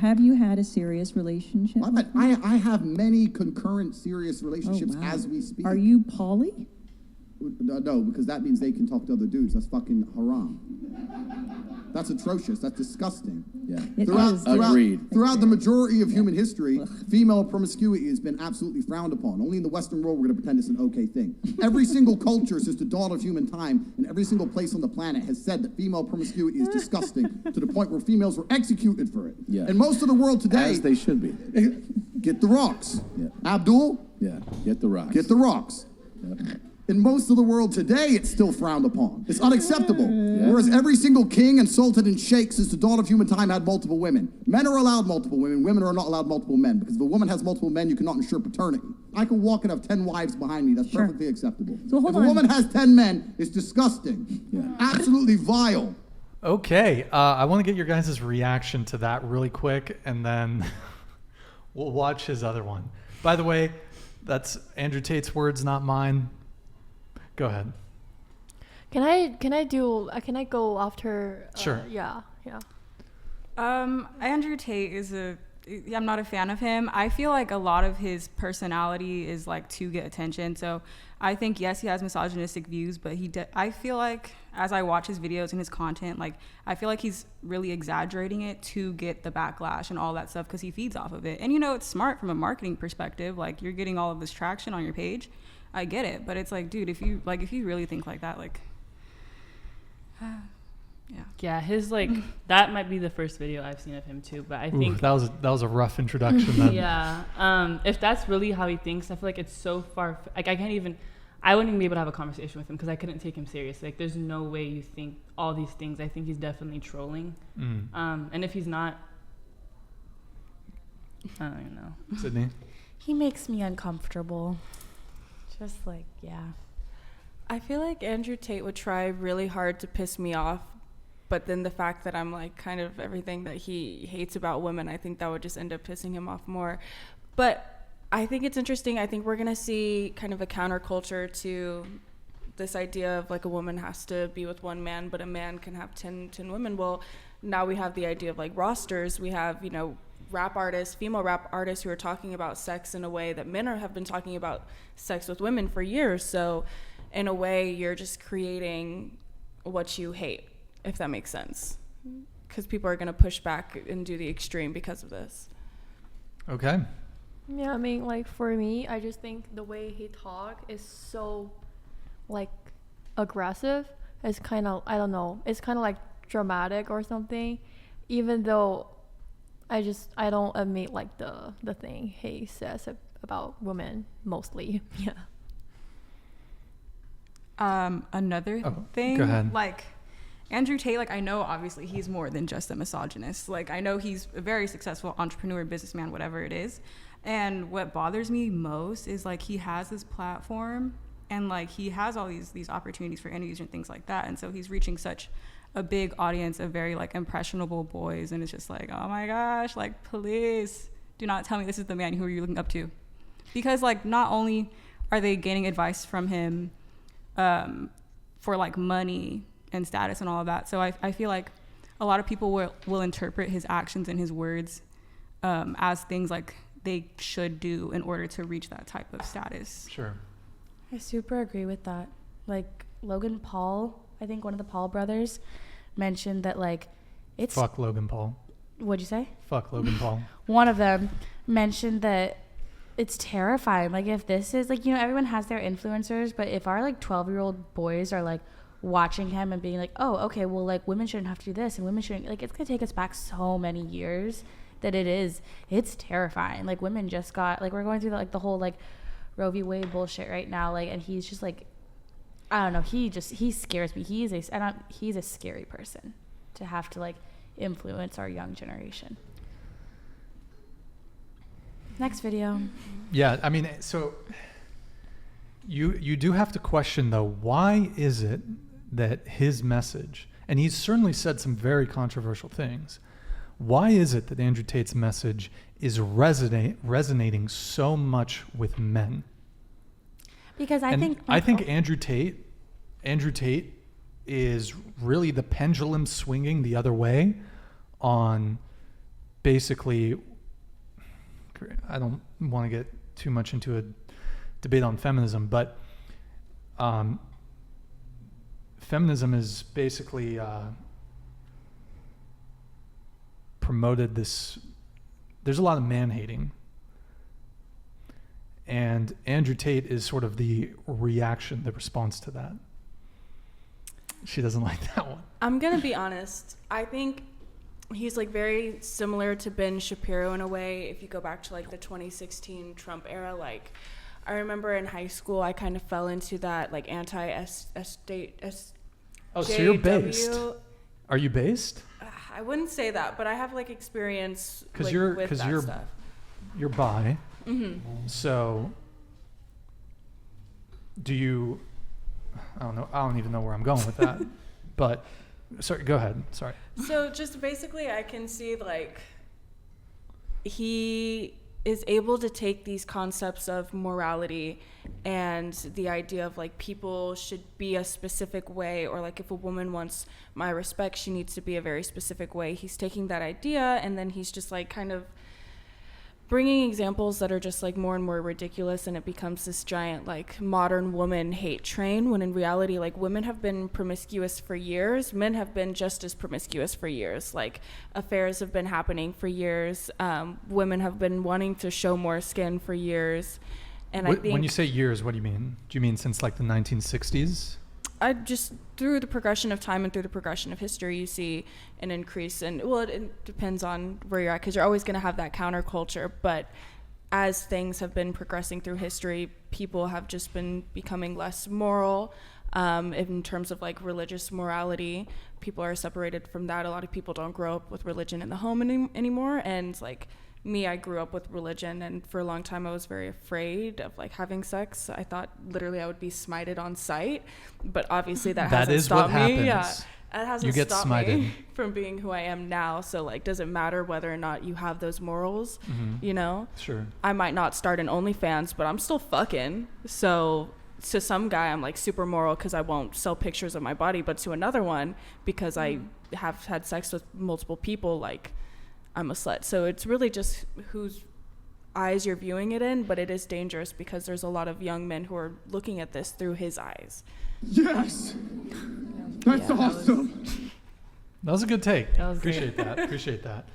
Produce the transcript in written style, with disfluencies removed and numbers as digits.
have you had a serious relationship? I have many concurrent serious relationships as we speak. Are you poly? No, because that means they can talk to other dudes. That's fucking haram. That's atrocious. That's disgusting. Yeah. Agreed. Throughout the majority of human history, female promiscuity has been absolutely frowned upon. Only in the Western world we're going to pretend it's an okay thing. Every single culture since the dawn of human time and every single place on the planet has said that female promiscuity is disgusting to the point where females were executed for it. Yeah. And most of the world today... As they should be. Get the rocks. Yeah. Abdul? Yeah, get the rocks. Get the rocks. Yep. In most of the world today, it's still frowned upon. It's unacceptable. Yeah. Whereas every single king and sultan and sheikh since the dawn of human time had multiple women. Men are allowed multiple women. Women are not allowed multiple men. Because if a woman has multiple men, you cannot ensure paternity. I can walk and have 10 wives behind me. That's perfectly acceptable. So hold if a woman has 10 men, it's disgusting. Yeah. Absolutely vile. Okay. I want to get your guys' reaction to that really quick, and then we'll watch his other one. By the way, that's Andrew Tate's words, not mine. Go ahead. Can I go after? Sure. Yeah. Andrew Tate I'm not a fan of him. I feel like a lot of his personality is like to get attention. So I think, yes, he has misogynistic views, but I feel like as I watch his videos and his content, like I feel like he's really exaggerating it to get the backlash and all that stuff because he feeds off of it. And it's smart from a marketing perspective. Like you're getting all of this traction on your page. I get it, but it's like, dude, if you really think like that, like, yeah, his that might be the first video I've seen of him too. But I think that was a rough introduction. Then. Yeah, if that's really how he thinks, I feel like it's so far. Like I wouldn't even be able to have a conversation with him because I couldn't take him serious. Like there's no way you think all these things. I think he's definitely trolling. And if he's not, I don't even know. Sydney, he makes me uncomfortable. Just I feel like Andrew Tate would try really hard to piss me off, but then the fact that I'm like kind of everything that he hates about women, I think that would just end up pissing him off more. But I think it's interesting. I think we're going to see kind of a counterculture to this idea of like a woman has to be with one man, but a man can have 10 women. Well, now we have the idea of like rosters. We have, rap artists, female rap artists who are talking about sex in a way that men have been talking about sex with women for years. So in a way, you're just creating what you hate, if that makes sense. Because people are going to push back and do the extreme because of this. Okay. Yeah, I mean, like for me, I just think the way he talk is so like aggressive. It's kind of, I don't know, it's kind of like dramatic or something, even though I don't admit like the thing he says about women mostly. Yeah. Another thing, go ahead. like Andrew Tate, like I know obviously he's more than just a misogynist. Like I know he's a very successful entrepreneur, businessman, whatever it is. And what bothers me most is like he has this platform and like he has all these opportunities for interviews and things like that. And so he's reaching such a big audience of very like impressionable boys, and it's just like, oh my gosh, like please do not tell me this is the man who you're looking up to, because like not only are they gaining advice from him for like money and status and all of that, so I feel like a lot of people will interpret his actions and his words as things like they should do in order to reach that type of status. Sure. I super agree with that. Like Logan Paul, I think one of the Paul brothers mentioned that like it's Fuck Logan Paul. What'd you say? Fuck Logan Paul. One of them mentioned that it's terrifying. Like if this is like, everyone has their influencers, but if our like 12-year-old boys are like watching him and being like, oh, okay, well like women shouldn't have to do this and women shouldn't, like it's gonna take us back so many years that it's terrifying. Like women just got, like we're going through the whole like Roe v. Wade bullshit right now, like, and he's just like, I don't know, he scares me. He's a scary person to have to like influence our young generation. Next video. Yeah, I mean, so you do have to question though, why is it that his message, and he's certainly said some very controversial things, why is it that Andrew Tate's message is resonating so much with men? Because I think Andrew Tate is really the pendulum swinging the other way on basically, I don't want to get too much into a debate on feminism, but feminism is basically promoted this. There's a lot of man-hating, and Andrew Tate is sort of the reaction, the response to that. She doesn't like that one. I'm gonna be honest. I think he's like very similar to Ben Shapiro in a way. If you go back to like the 2016 Trump era, like I remember in high school, I kind of fell into that like anti-state. Oh, so you're based? Are you based? I wouldn't say that, but I have like experience Because like, you're with because that you're stuff. you're bi. Mm-hmm. So do you? I don't know. I don't even know where I'm going with that. But sorry, go ahead. Sorry. So just basically, I can see like he is able to take these concepts of morality and the idea of like people should be a specific way, or like if a woman wants my respect, she needs to be a very specific way. He's taking that idea and then he's just like kind of bringing examples that are just like more and more ridiculous, and it becomes this giant like modern woman hate train, when in reality like women have been promiscuous for years, men have been just as promiscuous for years, like affairs have been happening for years, women have been wanting to show more skin for years. And I think when you say years, what do you mean? Do you mean since like the 1960s? I just, through the progression of time and through the progression of history, you see an increase in, well, it depends on where you're at, because you're always going to have that counterculture. But as things have been progressing through history, people have just been becoming less moral. In terms of like religious morality, people are separated from that. A lot of people don't grow up with religion in the home anymore. And like me, I grew up with religion, and for a long time I was very afraid of like having sex. I thought literally I would be smited on sight, but obviously that hasn't stopped me. Yeah, that hasn't stopped me from being who I am now. So like, does it matter whether or not you have those morals? You know? Sure. I might not start an OnlyFans, but I'm still fucking. So to some guy, I'm like super moral because I won't sell pictures of my body, but to another one, because I have had sex with multiple people, like I'm a slut. So it's really just whose eyes you're viewing it in, but it is dangerous because there's a lot of young men who are looking at this through his eyes. Yes! That's awesome! That was a good take. That was Appreciate that.